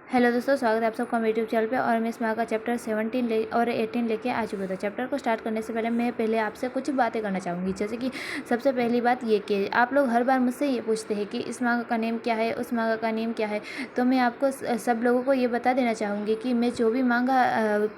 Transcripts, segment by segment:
Hello दोस्तों, स्वागत है आप सबका मेरे यूट्यूब चैनल पे। और मैं इसमें आकर चैप्टर 17 और 18 लेके आ चुका था। चैप्टर को स्टार्ट करने से पहले मैं आपसे कुछ बातें करना चाहूँगी। जैसे कि सबसे पहली बात ये कि आप लोग हर बार मुझसे ये पूछते हैं कि इस मांगा का नेम क्या है, उस मांगा का नेम क्या है। तो मैं आपको सब लोगों को ये बता देना चाहूँगी कि मैं जो भी मांगा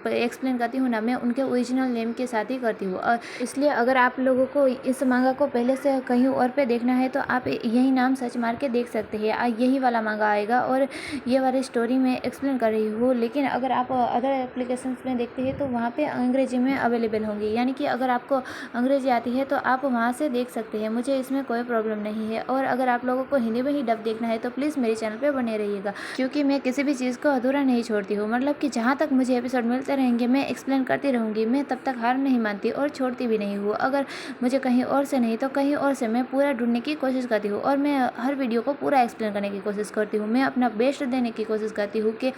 एक्सप्लेन करती हूँ ना, मैं उनके ओरिजिनल नेम के साथ ही करती हूँ। और इसलिए अगर आप लोगों को इस मांगा को पहले से कहीं और पे देखना है तो आप यही नाम सर्च मार के देख सकते हैं। यही वाला मांगा आएगा और ये वाली स्टोरी मैं एक्सप्लेन कर रही हूँ। लेकिन अगर आप अदर एप्लीकेशंस में देखते हैं तो वहाँ पे अंग्रेजी में अवेलेबल होंगी, यानी कि अगर आपको अंग्रेजी आती है तो आप वहाँ से देख सकते हैं। मुझे इसमें कोई प्रॉब्लम नहीं है। और अगर आप लोगों को हिंदी में ही डब देखना है तो प्लीज़ मेरे चैनल पे बने रहिएगा, क्योंकि मैं किसी भी चीज़ को अधूरा नहीं छोड़ती हूँ। मतलब कि जहाँ तक मुझे एपिसोड मिलते रहेंगे मैं एक्सप्लेन करती रहूँगी। मैं तब तक हार नहीं मानती और छोड़ती भी नहीं हूँ। अगर मुझे कहीं और से नहीं तो कहीं और से मैं पूरा ढूंढने की कोशिश करती हूँ और मैं हर वीडियो को पूरा एक्सप्लेन करने की कोशिश करती हूँ। मैं अपना बेस्ट देने की कोशिश करती हूँ कि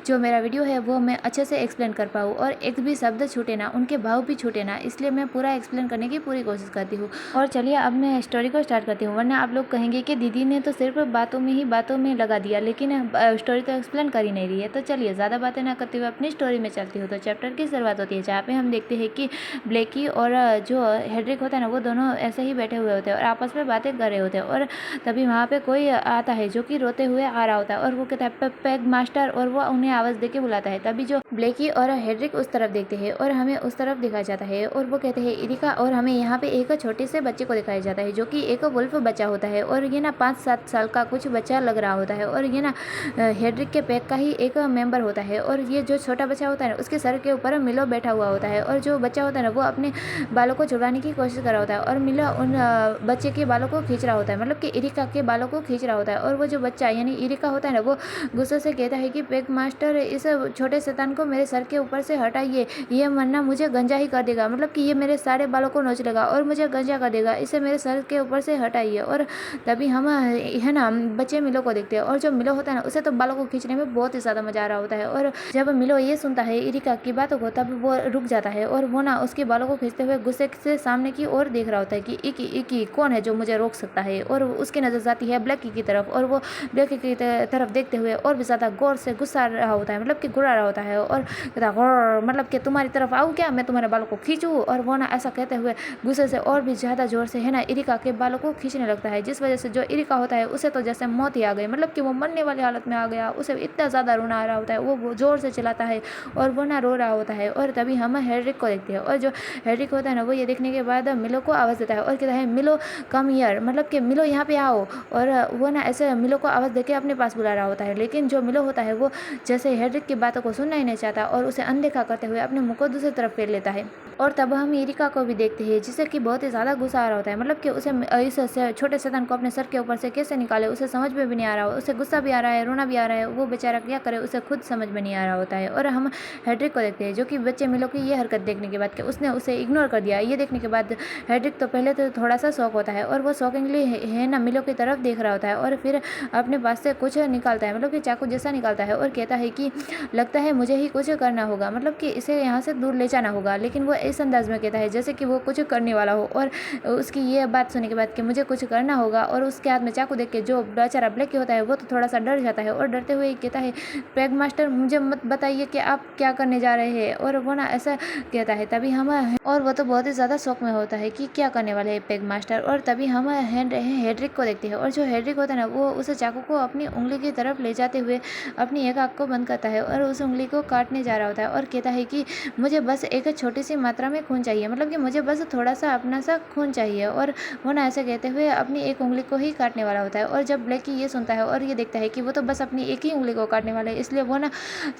जो मेरा वीडियो है वो मैं अच्छे से एक्सप्लेन कर पाऊँ और एक भी शब्द छूटे ना, उनके भाव भी छूटे ना। इसलिए मैं पूरा एक्सप्लेन करने की पूरी कोशिश करती हूँ। और चलिए अब मैं स्टोरी को स्टार्ट करती हूँ, वरना आप लोग कहेंगे कि दीदी ने तो सिर्फ बातों में लगा दिया, लेकिन स्टोरी तो एक्सप्लेन कर ही नहीं रही है। तो चलिए ज़्यादा बातें ना करते हुए अपनी स्टोरी में चलती हूँ। तो चैप्टर की शुरुआत होती है जहाँ पे हम देखते हैं कि ब्लेकी और जो हेड्रिक होता है ना, वो दोनों ऐसे ही बैठे हुए होते हैं और आपस में बातें कर रहे होते हैं। और तभी वहाँ पे कोई आता है जो कि रोते हुए आ रहा होता है और वो कहता है पैग मास्टर, और वो उन्हें आवाज़ देके बुलाता है। तभी जो ब्लेकी और हेड्रिक उस तरफ देखते हैं और हमें उस तरफ दिखाया जाता है और वो कहते हैं इरिका। और हमें यहाँ पे एक छोटे से बच्चे को दिखाया जाता है जो कि एक वुल्फ बच्चा होता है और ये ना 5-7 साल का कुछ बच्चा लग रहा होता है। और ये ना हेड्रिक के पैक का ही एक मेंबर होता है। और ये जो छोटा बच्चा होता है ना, उसके सर के ऊपर मिलो बैठा हुआ होता है और जो बच्चा होता है ना, वो अपने बालों को छुड़वाने की कोशिश कर रहा होता है और मिलो उन बच्चे के बालों को खींच रहा होता है, मतलब कि इरिका के बालों को खींच रहा होता है। और वो जो बच्चा यानी इरिका होता है ना, वो गुस्से से कहता है कि पैग मास्टर, इस छोटे शैतान को मेरे सर के ऊपर से हटाइए, ये मरना मुझे गंजा ही कर देगा, मतलब कि ये मेरे सारे बालों को नोच लेगा और मुझे गंजा कर देगा, इसे मेरे सर के ऊपर से हटाइए। और तभी हम है ना बच्चे मिलो को देखते हैं और जो मिलो होता है ना, उसे तो बालों को खींचने में बहुत ही ज़्यादा मजा आ रहा होता है। और जब मिलो ये सुनता है इरिका की बातों को, तब वो रुक जाता है और वो ना उसके बालों को खींचते हुए गुस्से से सामने की ओर देख रहा होता है कि इकी कौन है जो मुझे रोक सकता है। और उसकी नज़र जाती है ब्लैकी की तरफ और वो ब्लैकी की तरफ देखते हुए और भी ज़्यादा गौर से गुस्सा रहा होता है, मतलब कि गुर्रा रहा होता है और कहता है मतलब कि तुम्हारी तरफ आऊँ क्या, मैं तुम्हारे बालों को खींचूँ। और वो ना ऐसा कहते हुए गुस्से से और भी ज़्यादा जोर से है ना इरिका के बालों को खींचने लगता है, जिस वजह से जो इरिका होता है उसे तो जैसे मौत ही आ गई, मतलब कि वो मरने वाली हालत में आ गया। उसे इतना ज़्यादा रोना आ रहा होता है, वो जोर से चिल्लाता है और वो ना रो रहा होता है। और तभी हम हेड्रिक को देखते हैं और जो हेड्रिक होता है ना, वो ये देखने के बाद मिलो को आवाज़ देता है और कहता है मिलो कम हियर, मतलब कि मिलो यहाँ पे आओ। और वो ना ऐसे मिलो को आवाज़ देके अपने पास बुला रहा होता है, लेकिन जो मिलो होता है वो जैसे हेड्रिक की बातों को सुनना ही नहीं चाहता और उसे अनदेखा करते हुए अपने मुंह को दूसरी तरफ फेर लेता है। और तब हम इरिका को भी देखते हैं जिसे कि बहुत ही ज़्यादा गुस्सा आ रहा होता है, मतलब कि उसे इस छोटे शैतान को अपने सर के ऊपर से कैसे निकाले उसे समझ में भी नहीं आ रहा हो। उसे गुस्सा भी आ रहा है, रोना भी आ रहा है, वो बेचारा क्या करे उसे खुद समझ में नहीं आ रहा होता है। और हम हेड्रिक को देखते हैं जो कि बच्चे मिलो की ये हरकत देखने के बाद कि उसने उसे इग्नोर कर दिया। ये देखने के बाद हेड्रिक तो पहले तो थोड़ा सा शौक होता है और वो शॉकिंगली है ना मिलो की तरफ देख रहा होता है और फिर अपने पास से कुछ निकालता है, मतलब कि चाकू जैसा निकालता है और कहता है कि लगता है मुझे ही कुछ करना होगा, मतलब कि इसे यहाँ से दूर ले जाना होगा। लेकिन वो इस अंदाज में कहता है जैसे कि वो कुछ करने वाला हो। और उसकी ये बात सुनने के बाद कि मुझे कुछ करना होगा और उसके हाथ में चाकू देख के जो बेचारा ब्लैकी होता है वो तो थोड़ा सा डर जाता है और डरते हुए कहता है पैग मास्टर, मुझे मत बताइए कि आप क्या करने जा रहे हैं। और वो ना ऐसा कहता है। तभी हम और वो तो बहुत ही ज़्यादा शौक में होता है कि क्या करने वाले हैं पैग मास्टर। और तभी हम हेड्रिक को देखते हैं और जो हेड्रिक होता है ना, वो उस चाकू को अपनी उंगली की तरफ ले जाते हुए अपनी एक आँख को बंद करता है और उस उंगली को काटने जा रहा होता है और कहता है कि मुझे बस एक छोटी सी मात्रा में खून चाहिए, मतलब कि मुझे बस थोड़ा सा अपना सा खून चाहिए। और वो ना ऐसे कहते हुए अपनी एक उंगली को ही काटने वाला होता है। और जब ब्लैकी ये सुनता है और ये देखता है कि वो तो बस अपनी एक ही उंगली को काटने वाला है, इसलिए वो ना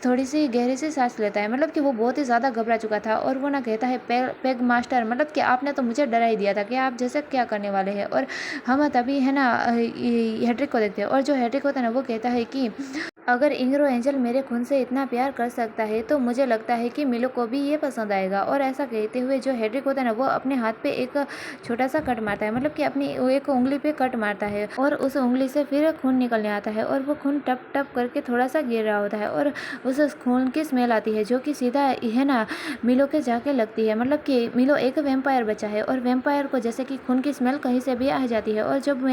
थोड़ी सी गहरी सी सांस लेता है, मतलब कि वो बहुत ही ज़्यादा घबरा चुका था। और वो ना कहता है पैग मास्टर, मतलब कि आपने तो मुझे डरा ही दिया था कि आप जैसे क्या करने वाले हैं। और हम तभी है ना हेड्रिक को देखते हैं और जो हेड्रिक होता है ना, वो कहता है कि अगर इंग्रो एंजल मेरे खून से इतना प्यार कर सकता है तो मुझे लगता है कि मिलो को भी ये पसंद आएगा। और ऐसा कहते हुए जो हेड्रिक होता है ना, वो अपने हाथ पे एक छोटा सा कट मारता है, मतलब कि अपनी एक उंगली पे कट मारता है और उस उंगली से फिर खून निकलने आता है और वो खून टप टप करके थोड़ा सा गिर रहा होता है और उस खून की स्मेल आती है जो कि सीधा है ना मिलो के जाके लगती है। मतलब कि मिलो एक वेम्पायर बच्चा है और वेम्पायर को जैसे कि खून की स्मेल कहीं से भी आ जाती है और जब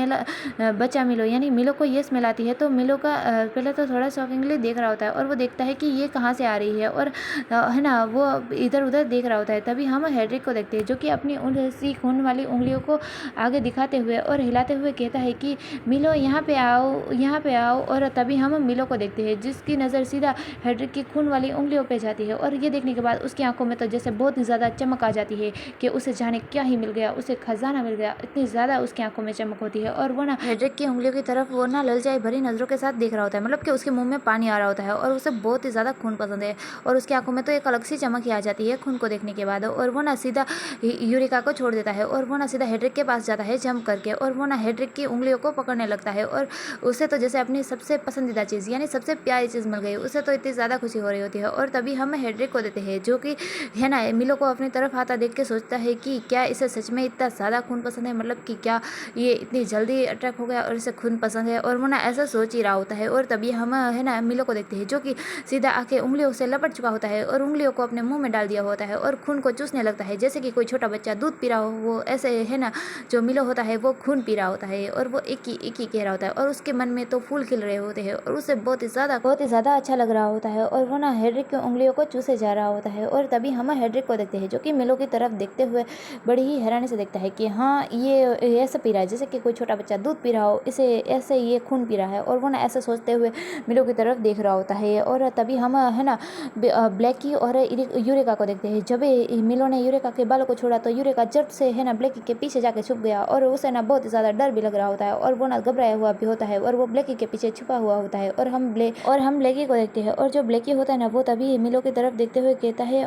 बच्चा मिलो यानी मिलो को ये स्मेल आती है तो मिलो का पहले तो थोड़ा बड़ा शॉकिंगली देख रहा होता है और वो देखता है कि ये कहाँ से आ रही है और है ना वो इधर उधर देख रहा होता है। तभी हम हेड्रिक को देखते हैं जो कि अपनी सी खून वाली उंगलियों को आगे दिखाते हुए और हिलाते हुए कहता है कि मिलो यहाँ पे आओ, यहाँ पे आओ। और तभी हम मिलो को देखते हैं जिसकी नज़र सीधा हेड्रिक की खून वाली उंगलियों पे जाती है और ये देखने के बाद उसकी आंखों में तो जैसे बहुत ही ज़्यादा चमक आ जाती है कि उसे जाने क्या ही मिल गया, उसे खजाना मिल गया। इतनी ज़्यादा उसकी आंखों में चमक होती है और वो ना हेड्रिक की उंगलियों की तरफ वो ना ललचाई भरी नज़रों के साथ देख रहा होता है, मतलब कि उसके मुंह में पानी आ रहा होता है और उसे बहुत ही ज़्यादा खून पसंद है और उसकी आंखों में तो एक अलग सी चमक ही आ जाती है खून को देखने के बाद। और वो ना सीधा यूरिका को छोड़ देता है और वो ना सीधा हेड्रिक के पास जाता है जंप करके और वो ना हेड्रिक की उंगलियों को पकड़ने लगता है और उसे तो जैसे अपनी सबसे पसंदीदा चीज़ यानी सबसे प्यारी चीज़ मिल गई। उसे तो इतनी ज़्यादा खुशी हो रही होती है और तभी हम हेड्रिक को देते हैं जो कि है ना मिलो को अपनी तरफ आता देख के सोचता है कि क्या इसे सच में इतना ज़्यादा खून पसंद है, मतलब कि क्या ये इतनी जल्दी अट्रैक्ट हो गया और इसे खून पसंद है। और वो ना ऐसा सोच ही रहा होता है और तभी हम है ना मिलो को देखते हैं जो कि सीधा आके उंगलियों से लपट चुका होता है और उंगलियों को अपने मुंह में डाल दिया होता है और खून को चूसने लगता है जैसे कि कोई छोटा बच्चा दूध पी रहा हो। वो ऐसे है ना जो मिलो होता है वो खून पी रहा होता है और वो एक ही कह रहा होता है और उसके मन में तो फूल खिल रहे होते हैं और उसे बहुत ही ज़्यादा अच्छा लग रहा होता है और वो ना हेड्रिक की उंगलियों को चूसे जा रहा होता है। और तभी हम हेड्रिक को देखते हैं जो कि मिलो की तरफ देखते हुए बड़ी ही हैरानी से देखता है कि हाँ ये ऐसा पी रहा है जैसे कि कोई छोटा बच्चा दूध पी रहा हो, इसे ऐसे ये खून पी रहा है। और वो ना ऐसा सोचते हुए मिलो की तरफ देख रहा होता है। और तभी हम है ना ब्लैकी और यूरिका को देखते हैं। जब मिलो ने यूरिका के बालों को छोड़ा तो यूरिका झट से है ना ब्लैकी के पीछे जाके छुप गया और उसे ना बहुत ही ज़्यादा डर भी लग रहा होता है और वो ना घबराया हुआ भी होता है और वो ब्लैकी के पीछे छुपा हुआ होता है। और हम ब्लैकी को देखते हैं और जो ब्लैकी होता है ना वो तभी मिलो की तरफ देखते हुए कहता है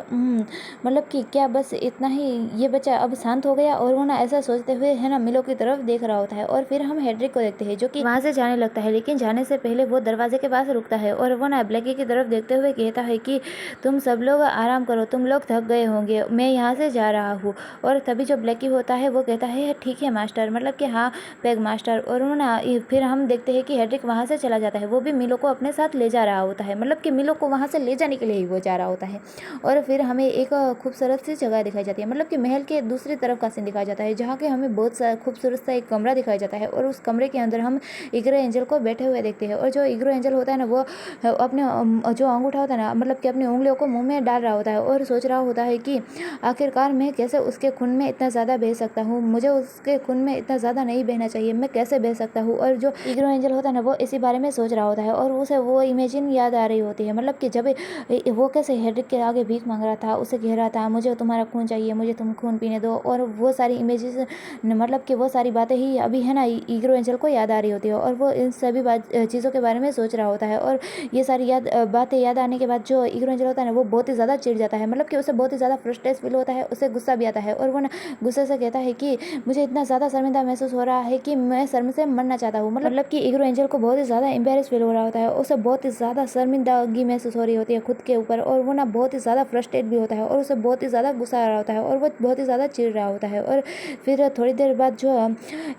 मतलब कि क्या बस इतना ही, ये बच्चा अब शांत हो गया। और वो ना ऐसा सोचते हुए है ना मिलो की तरफ देख रहा होता है। और फिर हम हेड्रिक को देखते हैं जो कि वहाँ से जाने लगता है, लेकिन जाने से पहले वो दरवाजे के पास रुकता है और वो ना ब्लैकी की तरफ देखते हुए कहता है कि तुम सब लोग आराम करो, तुम लोग थक गए होंगे, मैं यहाँ से जा रहा हूँ। और तभी जो ब्लैकी होता है वो कहता है ठीक है मास्टर, मतलब कि हाँ पैग मास्टर। और वो ना फिर हम देखते हैं कि हेड्रिक वहाँ से चला जाता है, वो भी मिलो को अपने साथ ले जा रहा होता है, मतलब कि मिलो को वहाँ से ले जाने के लिए ही वो जा रहा होता है। और फिर हमें एक खूबसूरत सी जगह दिखाई जाती है, मतलब कि महल के दूसरी तरफ का सीन दिखाया जाता है जहाँ के हमें बहुत सा खूबसूरत सा एक कमरा दिखाया जाता है और उस कमरे के अंदर हम इग्रो एंजल को बैठे हुए देखते हैं। और जो इग्रो एंजल होता है ना वो अपने जो अंगूठा होता है ना, मतलब कि अपनी उंगलियों को मुंह में डाल रहा होता है और सोच रहा होता है कि आखिरकार मैं कैसे उसके खून में इतना ज़्यादा बह सकता हूँ, मुझे उसके खून में इतना ज़्यादा नहीं बहना चाहिए, मैं कैसे बह सकता हूँ। और जो इग्रो एंजल होता है ना वो इसी बारे में सोच रहा होता है और उसे वो इमेजिन याद आ रही होती है, मतलब कि जब वो कैसे हेड्रिक के आगे भीख मांग रहा था, उसे कह रहा था मुझे तुम्हारा खून चाहिए, मुझे तुम खून पीने दो। और वो सारी इमेजेस, मतलब कि वो सारी बातें ही अभी है ना इग्रो एंजल को याद आ रही होती है और वो इन सभी चीज़ों के बारे में सोच रहा होता है। और ये सारी बातें याद आने के बाद जो इग्रो एंजल होता है ना वो बहुत ही ज़्यादा चिढ़ जाता है, मतलब कि उसे बहुत ही ज़्यादा फ्रस्ट्रेट फील होता है, उसे गुस्सा भी आता है। और वो ना गुस्से से कहता है कि मुझे इतना ज़्यादा शर्मिंदा महसूस हो रहा है कि मैं शर्म से मरना चाहता हूँ, मतलब कि इग्रो एंजल को बहुत ही ज़्यादा एम्बेरस फील हो रहा होता है, उसे बहुत ही ज़्यादा शर्मिंदगी महसूस हो रही होती है खुद के ऊपर। और वो ना बहुत ही ज़्यादा फ्रस्ट्रेट भी होता है और उसे बहुत ही ज़्यादा गुस्सा आ रहा होता है और वो बहुत ही ज़्यादा चिढ़ रहा होता है। और फिर थोड़ी देर बाद जो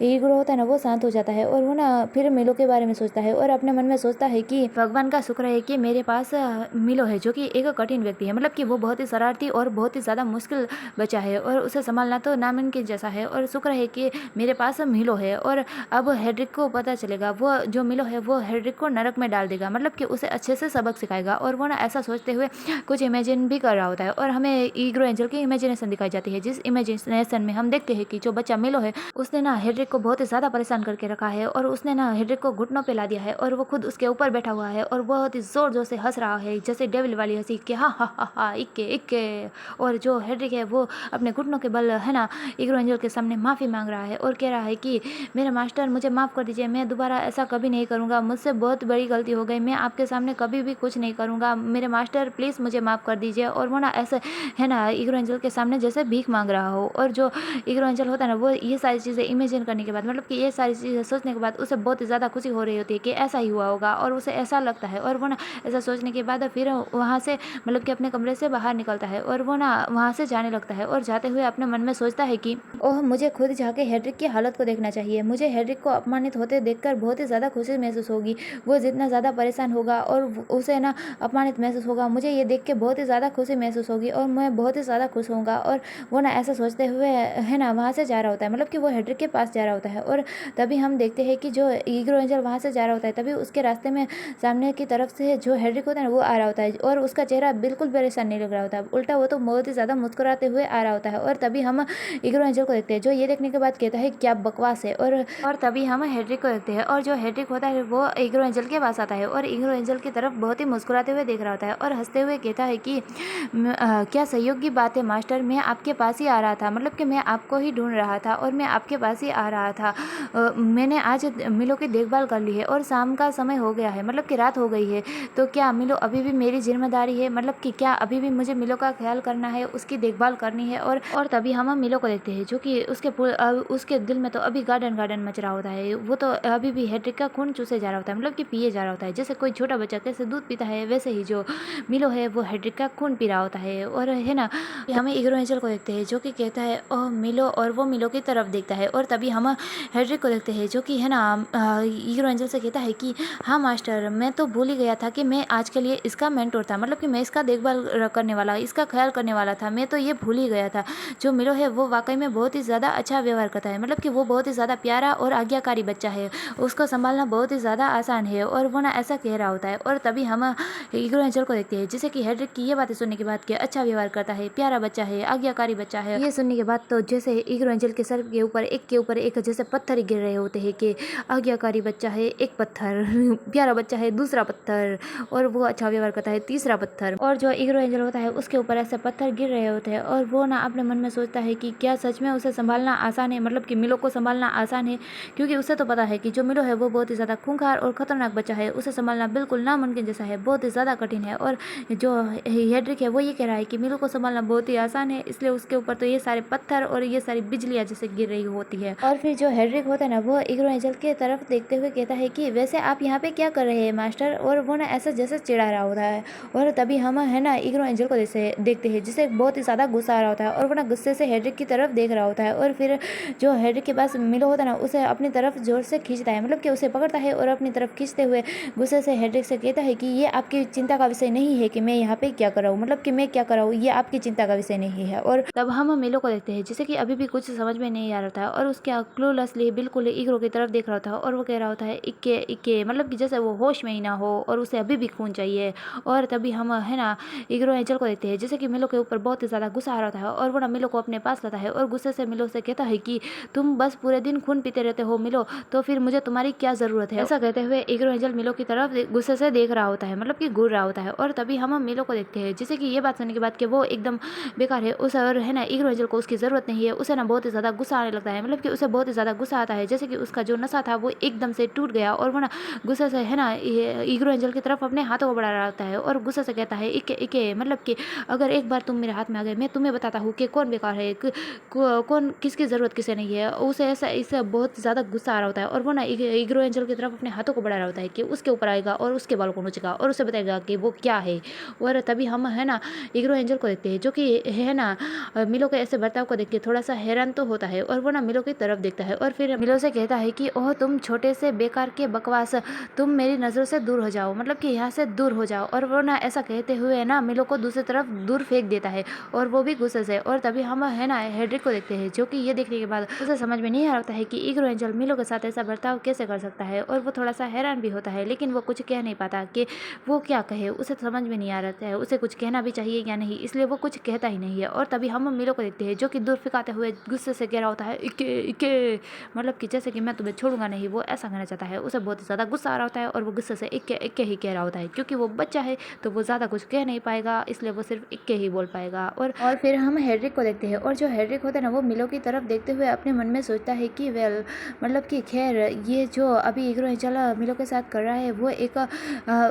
ईगो होता है ना वो शांत हो जाता है और वो ना फिर मिलो के बारे में सोचता है और अपने मन में सोचता है कि भगवान का शुक्र है कि मेरे पास मिलो है जो कि एक कठिन व्यक्ति है, मतलब कि वो बहुत ही शरारती और बहुत ही ज़्यादा मुश्किल बच्चा है और उसे संभालना तो नामुमकिन जैसा है। और शुक्र है कि मेरे पास मिलो है और अब हेड्रिक को पता चलेगा, वो जो मिलो है वो हेड्रिक को नरक में डाल देगा, मतलब कि उसे अच्छे से सबक सिखाएगा। और वो ना ऐसा सोचते हुए कुछ इमेजिन भी कर रहा होता है और हमें ईग्रो एंजल की इमेजिनेशन दिखाई जाती है, जिस इमेजिनेशन में हम देखते हैं कि जो बच्चा मिलो है उसने ना हेड्रिक को बहुत ही ज़्यादा परेशान करके रखा है और उसने ना हेड्रिक को घुटनों पे ला दिया है और वो खुद उसके ऊपर बैठा हुआ है और बहुत ही जोर जोर से हंस रहा है, जैसे डेविल वाली हंसी कि हा हा हा हा इक्के इक्के। और जो हेड्रिक है वो अपने घुटनों के बल है ना ईग्रो एंजल के सामने माफ़ी मांग रहा है और कह रहा है कि मेरे मास्टर मुझे माफ़ कर दीजिए, मैं दोबारा ऐसा कभी नहीं करूँगा, मुझसे बहुत बड़ी गलती हो गई, मैं आपके सामने कभी भी कुछ नहीं करूँगा, मेरे मास्टर प्लीज़ मुझे माफ़ कर दीजिए। और वो ना ऐसे है ना ईग्रो एंजल के सामने जैसे भीख मांग रहा हो। और जो ईग्रो एंजल होता है ना वो ये सारी चीज़ें इमेजिन करने के बाद, मतलब कि ये सारी चीज़ें सोचने के बाद उसे बहुत ही ज़्यादा खुशी हो रही होती है कि ऐसा ही हुआ होगा और उसे ऐसा लगता है। और वो ना ऐसा सोचने के बाद फिर वहाँ से मतलब कि अपने कमरे से बाहर निकलता है और वो ना वहाँ से जाने लगता है और जाते हुए अपने मन में सोचता है कि ओह मुझे खुद जाके हेड्रिक की हालत को देखना चाहिए, मुझे हेड्रिक को अपमानित होते देखकर बहुत ही ज़्यादा खुशी महसूस होगी, वो जितना ज़्यादा परेशान होगा और उसे ना अपमानित महसूस होगा, मुझे ये देख के बहुत ही ज़्यादा खुशी महसूस होगी और मैं बहुत ही ज़्यादा खुश होऊंगा। और वो ना ऐसा सोचते हुए है ना वहाँ से जा रहा होता है, मतलब कि वो हेड्रिक के पास जा रहा होता है। और तभी हम देखते हैं कि जो ईग्रो एंजल वहाँ से जा रहा होता है तभी उसके रास्ते में सामने की तरफ से जो हेडरिक होता है ना वो आ रहा होता है और उसका चेहरा बिल्कुल परेशान नहीं लग रहा होता है, उल्टा वो तो बहुत ही ज़्यादा मुस्कुराते हुए आ रहा होता है। और तभी हम इग्रो एंजल को देखते हैं, जो ये देखने के बाद कहता है क्या बकवास है। और तभी हम हेडरिक को देखते हैं और जो हेडरिक होता है वो इग्रो एंजल के पास आता है और इग्रो एंजल की तरफ बहुत ही मुस्कुराते हुए देख रहा होता है और हंसते हुए कहता है कि क्या सहयोग की बात है मास्टर, मैं आपके पास ही आ रहा था, मतलब कि मैं आपको ही ढूंढ रहा था और मैं आपके पास ही आ रहा था। मैंने आज मिलो की देखभाल कर ली है और शाम का समय हो गया है, मतलब कि रात हो गई है, तो क्या मिलो अभी भी मेरी जिम्मेदारी है, मतलब कि क्या अभी भी मुझे मिलो का ख्याल करना है, उसकी देखभाल करनी है। और तभी हम मिलो को देखते हैं, जो कि उसके दिल में तो अभी गार्डन गार्डन मच रहा होता है, वो तो अभी भी हेडरिक का खून चूसे जा रहा होता है, मतलब कि पिए जा रहा होता है। जैसे कोई छोटा बच्चा कैसे दूध पीता है वैसे ही जो मिलो है वो हेडरिक का खून पी रहा होता है। और है ना, हमें इग्रो एंजल को देखते हैं जो कि कहता है ओह मिलो, और वो मिलो की तरफ देखता है। और तभी हम हेडरिक को देखते हैं जो कि है ना इग्रो एंजल से कहता है कि हाँ मास्टर, मैं तो भूल ही गया था कि मैं आज के लिए इसका मेंटोर था, मतलब कि मैं इसका देखभाल करने वाला, इसका ख्याल करने वाला था, मैं तो ये भूल ही गया था। जो मिलो है वो वाकई में बहुत ही ज़्यादा अच्छा व्यवहार करता है, मतलब कि वो बहुत ही ज़्यादा प्यारा और आज्ञाकारी बच्चा है, उसको संभालना बहुत ही ज़्यादा आसान है। और वो ना ऐसा कह रहा होता है। और तभी हम इग्रो एंजल को देखते हैं जैसे कि हेडरिक की ये बातें सुनने के बाद कि अच्छा व्यवहार करता है, प्यारा बच्चा है, आज्ञाकारी बच्चा है, ये सुनने के बाद तो जैसे इग्रो एंजल के सर के ऊपर एक जैसे पत्थर गिर रहे होते हैं कि आज्ञाकारी बच्चा है एक पत्थर, प्यारा बच्चा है दूसरा पत्थर, और वो अच्छा व्यवहार करता है तीसरा पत्थर। और जो इग्रो एंजल होता है उसके ऊपर ऐसे पत्थर गिर रहे होते हैं और वो ना अपने मन में सोचता है कि क्या सच में उसे संभालना आसान है, मतलब कि मिलो को संभालना आसान है, क्योंकि उसे तो पता है कि जो मिलो है वो बहुत ही ज़्यादा खूंखार और खतरनाक बच्चा है, उसे संभालना बिल्कुल नामुमकिन जैसा है, बहुत ही ज़्यादा कठिन है। और जो हेडरिक है वो ये कह रहा है कि मिलो को संभालना बहुत ही आसान है, इसलिए उसके ऊपर तो ये सारे पत्थर और ये सारी बिजलियाँ जैसे गिर रही होती है। और फिर जो हेडरिक होता है ना वो इग्रो एंजल के तरफ देखते हुए कहता है कि वैसे आप यहाँ पे क्या कर रहे हैं मास्टर, और वो ना ऐसा जैसे चिढ़ा रहा होता है। और तभी हम है ना इग्रो एंजल को देखते हैं जिसे बहुत ही ज़्यादा गुस्सा आ रहा होता है और वो ना गुस्से से हेडरिक की तरफ देख रहा होता है। और फिर जो हेडरिक के पास मिलो होता है ना उसे अपनी तरफ जोर से खींचता है, मतलब कि उसे पकड़ता है और अपनी तरफ खींचते हुए गुस्से से हेडरिक से कहता है कि ये आपकी चिंता का विषय नहीं है कि मैं यहाँ पे क्या कर रहा हूँ, मतलब कि मैं क्या कर रहा हूँ, ये आपकी चिंता का विषय नहीं है। और तब हम मिलो को देखते हैं जिसे कि अभी भी कुछ समझ में नहीं आ रहा था और उसके क्लूलेसली बिल्कुल इग्रो की तरफ देख रहा था और वो कह रहा होता है इक्के इक्के, मतलब कि जैसे वो होश में ही ना हो और उसे अभी भी खून चाहिए। और तभी हम है ना इग्रो एंजल को देखते हैं जैसे कि मिलो के ऊपर बहुत ही ज़्यादा गुस्सा आ रहा था और वो ना मिलो को अपने पास लाता है और गुस्से से मिलो से कहता है कि तुम बस पूरे दिन खून पीते रहते हो मिलो, तो फिर मुझे तुम्हारी क्या ज़रूरत है। ऐसा कहते हुए इग्रो एंजल मिलो की तरफ गुस्से से देख रहा होता है, मतलब कि घूर रहा होता है। और तभी हम मिलो को देखते हैं जैसे कि ये बात सुनने के बाद कि वो एकदम बेकार है, उसे और है ना इग्रो एंजल को उसकी ज़रूरत नहीं है, उसे ना बहुत ही ज़्यादा गुस्सा आने लगता है, मतलब कि उसे बहुत ही ज़्यादा गुस्सा आता है जैसे कि उसका जो नशा था वो एकदम से टूट गया और वो ना गुस्से से है ना इग्रो एंजल की तरफ अपने हाथों को बढ़ा रहा होता है और गुस्से से कहता है इके इके, मतलब कि अगर एक बार तुम मेरे हाथ में आ गए मैं तुम्हें बताता हूँ कि कौन बेकार है, कौन किसकी ज़रूरत किसे नहीं है। उसे ऐसा इससे बहुत ज़्यादा गुस्सा आ रहा होता है और वो ना इग्रो एंजल की तरफ अपने हाथों को बढ़ा रहा होता है कि उसके ऊपर आएगा और उसके बालों को नोचेगा और उसे बताएगा कि वो क्या है। और तभी हम है ना इग्रो एंजल को देखते हैं जो कि है ना मिलो के ऐसे बर्ताव को देख के थोड़ा सा हैरान तो होता है और वो ना मिलो की तरफ देखता है और फिर मिलो से कहता है कि ओह तुम छोटे से बेकार के बकवास, तुम मेरी नज़रों से दूर हो जाओ, मतलब कि यहाँ से दूर हो जाओ। और वो ना ऐसा कहते हुए ना मिलो को दूसरी तरफ दूर फेंक देता है और वो भी गुस्से से। और तभी हम है ना हेडरिक को देखते हैं जो कि ये देखने के बाद उसे समझ में नहीं आ रहा है कि इग्रो एंजल मिलो के साथ ऐसा बर्ताव कैसे कर सकता है और वो थोड़ा सा हैरान भी होता है, लेकिन वो कुछ कह नहीं पाता कि वो क्या कहे, उसे समझ में नहीं आ रहा है उसे कुछ कहना भी चाहिए या नहीं, इसलिए वो कुछ कहता ही नहीं है। और तभी हम मिलो को देखते हैं जो कि दूर फेंकाते हुए गुस्से से कह रहा होता है इके इके, मतलब कि जैसे कि मैं तुम्हें छोड़ूंगा नहीं, वो ऐसा कहना चाहता है। उसे बहुत ज़्यादा गुस्सा आ रहा होता है और वो गुस्से से इक्के इक्के ही कह रहा होता है, क्योंकि वो बच्चा है तो वो ज़्यादा कुछ कह नहीं पाएगा, इसलिए वो सिर्फ इक्के ही बोल पाएगा। और फिर हम हेडरिक को देखते हैं और जो हेडरिक होता है ना वो मिलो की तरफ देखते हुए अपने मन में सोचता है कि वेल, मतलब कि खैर ये जो अभी इग्रो एंजल मिलो के साथ कर रहा है वो एक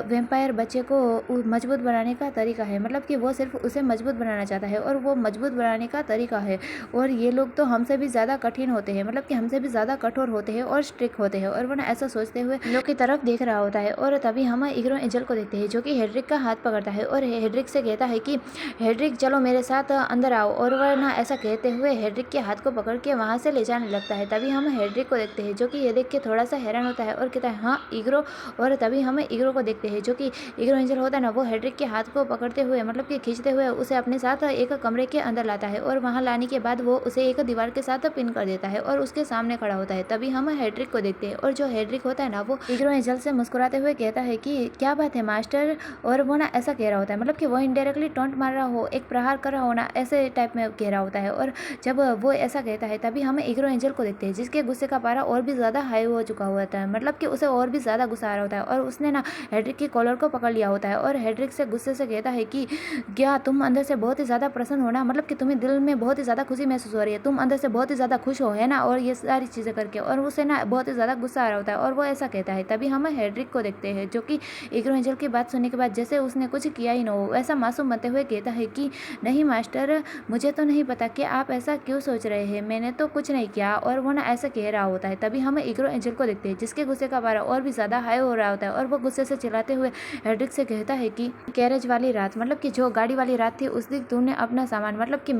वेम्पायर बच्चे को मजबूत बनाने का तरीका है, मतलब कि वो सिर्फ उसे मजबूत बनाना चाहता है और वो मजबूत बनाने का तरीका है। और ये लोग तो हमसे भी ज़्यादा कठिन होते हैं, मतलब कि हमसे भी ज़्यादा कठोर होते हैं और स्ट्रिक्ट होते हैं। और वो ना ऐसा सोचते हुए मिलो की तरफ देख रहा होता है। और तभी हम इग्रो एंजल को देखते हैं जो कि हेडरिक का हाथ पकड़ता है और हेडरिक से कहता है कि हेडरिक चलो मेरे साथ अंदर आओ। और वह ना ऐसा कहते हुए हेडरिक के हाथ को पकड़ के वहाँ से ले जाने लगता है। तभी हम हेडरिक को देखते हैं जो कि ये देख के थोड़ा सा हैरान होता है और कहता है हाँ इग्रो। और तभी हम इग्रो को देखते हैं जो कि इग्रो एंजल होता है ना वो हेडरिक के हाथ को पकड़ते हुए, मतलब कि खींचते हुए उसे अपने साथ एक कमरे के अंदर लाता है और वहाँ लाने के बाद वो उसे एक दीवार के साथ पिन कर देता है और उसके सामने खड़ा होता है। तभी हम हेडरिक को देखते हैं और जो हेडरिक होता है ना वो इग्रो एंजल से मुस्कुराते हुए कहता है कि क्या बात है मास्टर, और वो ना ऐसा कह रहा होता है, मतलब कि वो इनडायरेक्टली टॉन्ट मार रहा हो, एक प्रहार कर रहा हो ना, ऐसे टाइप में कह रहा होता है। और जब वो ऐसा कहता है तभी हम ईग्रो एंजल को देखते हैं, जिसके गुस्से का पारा और भी ज़्यादा हाई हो चुका होता है, मतलब कि उसे और भी ज़्यादा गुस्सा आ रहा होता है। और उसने ना हेड्रिक की कॉलर को पकड़ लिया होता है और हेड्रिक से गुस्से से कहता है कि क्या तुम अंदर से बहुत ही ज़्यादा प्रसन्न हो ना, मतलब कि तुम्हें दिल में बहुत ही ज़्यादा खुशी महसूस हो रही है, तुम अंदर से बहुत ही ज़्यादा खुश हो, है ना, और ये सारी चीज़ें करके। और उसे ना बहुत ही ज़्यादा गुस्सा आ रहा होता है और वो ऐसा कहता है। तभी हम हेड्रिक को देखते हैं, जो कि ईग्रो एंजल की बात सुनने के बाद जैसे उसने कुछ किया ही ना हो वैसा मासूम बनते हुए कहता है कि नहीं मास्टर, मुझे तो नहीं पता कि आप ऐसा क्यों सोच रहे हैं, मैंने तो कुछ नहीं किया। और वो ना ऐसा कह रहा होता है। तभी हम ईग्रो एंजल को देखते हैं, जिसके गुस्से का पारा और भी ज़्यादा हाई हो रहा होता है और वो गुस्से से चिल्लाते हुए हेड्रिक से कहता है कि कैरेज वाली रात, मतलब कि जो गाड़ी वाली रात थी, उस दिन तुमने अपना सामान, मतलब कि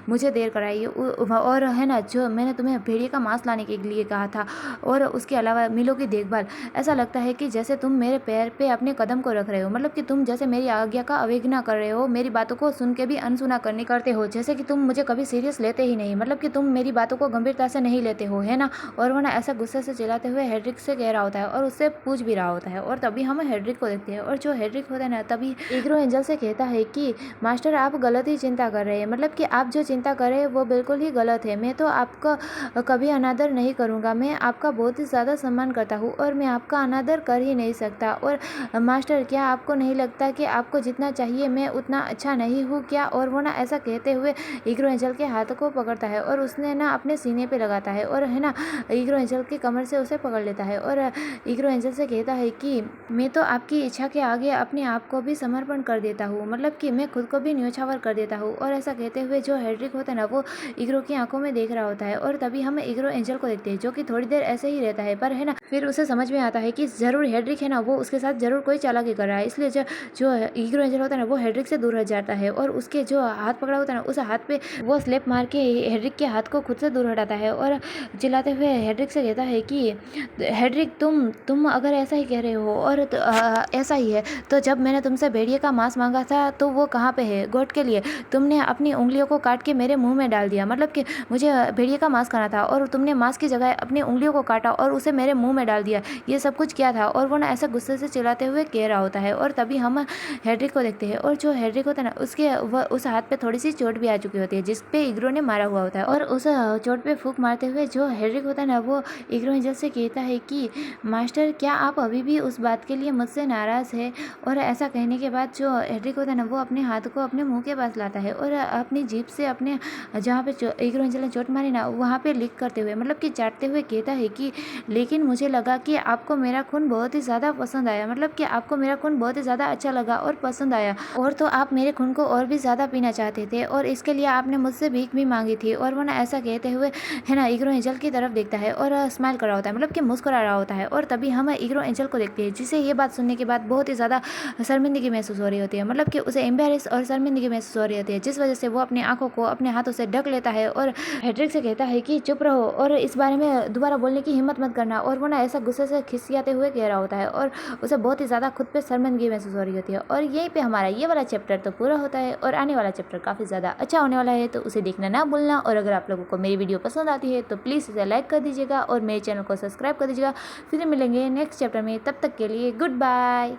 मुझे देर कराई, और है ना जो मैंने तुम्हें भेड़िए का मांस लाने के लिए कहा था, और उसके अलावा मिलों की देखभाल, ऐसा लगता है कि जैसे तुम मेरे पैर पे अपने कदम को रख रहे हो, मतलब कि तुम जैसे मेरी आज्ञा का अवहेलना कर रहे हो, मेरी बातों को सुन के भी अनसुना करते हो, जैसे कि तुम मुझे कभी सीरियस लेते ही नहीं, मतलब कि तुम मेरी बातों को गंभीरता से नहीं लेते हो, है ना। और वो ना ऐसा गुस्से से चिल्लाते हुए हेड्रिक से कह रहा होता है और उससे पूछ भी रहा होता है। और तभी हम हेड्रिक को देखते हैं, और जो हेड्रिक होता है ना, तभी ईग्रो एंजल से कहता है कि मास्टर आप गलत ही चिंता कर रहे हैं, मतलब कि आप जो चिंता कर रहे हैं वो बिल्कुल ही गलत है। मैं तो आपका कभी अनादर नहीं करूँगा, मैं आपका बहुत ही ज़्यादा सम्मान करता हूँ और मैं आपका अनादर कर ही नहीं सकता। और मास्टर, क्या आपको नहीं लगता कि आपको जितना चाहिए मैं उतना अच्छा नहीं हूँ क्या? और वो ना ऐसा कहते हुए ईग्रो एंजल के हाथ को पकड़ता है और उसने ना अपने सीने पे लगाता है और है ना ईग्रो एंजल की कमर से उसे पकड़ लेता है और ईग्रो एंजल से कहता है कि मैं तो आपकी इच्छा के आगे अपने आप को भी समर्पण कर देता हूँ, मतलब कि मैं खुद को भी न्योछावर कर देता हूँ। और ऐसा कहते हुए जो हेड्रिक होता है ना, वो ईग्रो की आंखों में देख रहा होता है। और तभी हम ईग्रो एंजल को देखते हैं, जो कि थोड़ी देर ऐसे ही रहता है, पर है ना फिर उसे समझ में आता है कि जरूर हेड्रिक है ना, वो उसके साथ जरूर कोई चालाकी कर रहा है। इसलिए जो ईग्रो एंजल होता है ना, वो हेड्रिक से दूर हट जाता है और उसके जो हाथ पकड़ा होता है ना, उस हाथ पे वो स्लेप मार के हेड्रिक के हाथ को खुद से दूर हटाता है और चिल्लाते हुए हेड्रिक से कहता है कि हेड्रिक, तुम अगर ऐसा ही कह रहे हो और ऐसा ही है, तो जब मैंने तुमसे भेड़िए का मांस मांगा था तो वो कहाँ पे है? गोट के लिए तुमने अपनी उंगलियों को काट के मेरे मुंह में डाल दिया, मतलब कि मुझे भेड़िए का मांस खाना था और तुमने मांस की जगह अपनी उंगलियों को काटा और उसे मेरे मुंह में डाल दिया, ये सब कुछ क्या था? और वो ना ऐसा गुस्से से चिल्लाते हुए कह रहा होता है। और तभी हम हेड्रिक को देखते हैं, और जो हेड्रिक होता है ना, उसके उस हाथ पे थोड़ी सी चोट भी आ चुकी होती है, जिस पे ईग्रो ने मारा हुआ होता है। और उस चोट पे फूंक मारते हुए जो हेड्रिक होता है ना, वो ईग्रो एंजल से कहता है कि मास्टर, क्या आप अभी भी उस बात के लिए मुझसे नाराज़ है? और ऐसा कहने के बाद जो हेड्रिक होता है ना, वो अपने हाथ को अपने मुंह के पास लाता है और अपनी जीभ से अपने जहाँ पे ईग्रो एंजल ने चोट मारी ना, वहाँ पे लिख करते हुए, मतलब कि चाटते हुए कहता है कि लेकिन मुझे लगा कि आपको मेरा खून बहुत ही ज़्यादा पसंद आया, मतलब कि आपको मेरा खून बहुत ही ज़्यादा अच्छा लगा और पसंद आया, और तो आप मेरे खून को और भी ज़्यादा पीना चाहते थे और इसके लिए आपने मुझसे भीख भी मांगी थी। और वो ना ऐसा कहते हुए है ना ईग्रो एंजल की तरफ देखता है और स्माइल कर रहा होता है, मतलब कि मुस्कुरा रहा होता है। और तभी हम ईग्रो एंजल को देखते हैं, जिसे ये बात सुनने के बाद बहुत ही ज़्यादा शर्मिंदगी महसूस हो रही होती है, मतलब कि उसे एम्बेरस और शर्मिंदगी महसूस हो रही होती है, जिस वजह से वो अपनी आंखों को अपने हाथों से ढक लेता है और हेड्रिक से कहता है कि चुप रहो और इस बारे में दोबारा बोलने की हिम्मत मत करना। और वो ना ऐसा गुस्से से खिसियाते हुए कह रहा होता है और उसे बहुत ही ज़्यादा खुद पे शर्मिंदगी महसूस हो रही होती है। और यहीं पे हमारा ये वाला चैप्टर तो पूरा होता है और आने वाला चैप्टर काफ़ी ज़्यादा अच्छा होने वाला है, तो उसे देखना ना भूलना। और अगर आप लोगों को मेरी वीडियो पसंद आती है तो प्लीज़ इसे लाइक कर दीजिएगा और मेरे चैनल को सब्सक्राइब कर दीजिएगा। फिर मिलेंगे नेक्स्ट चैप्टर में, तब तक के लिए गुड बाय।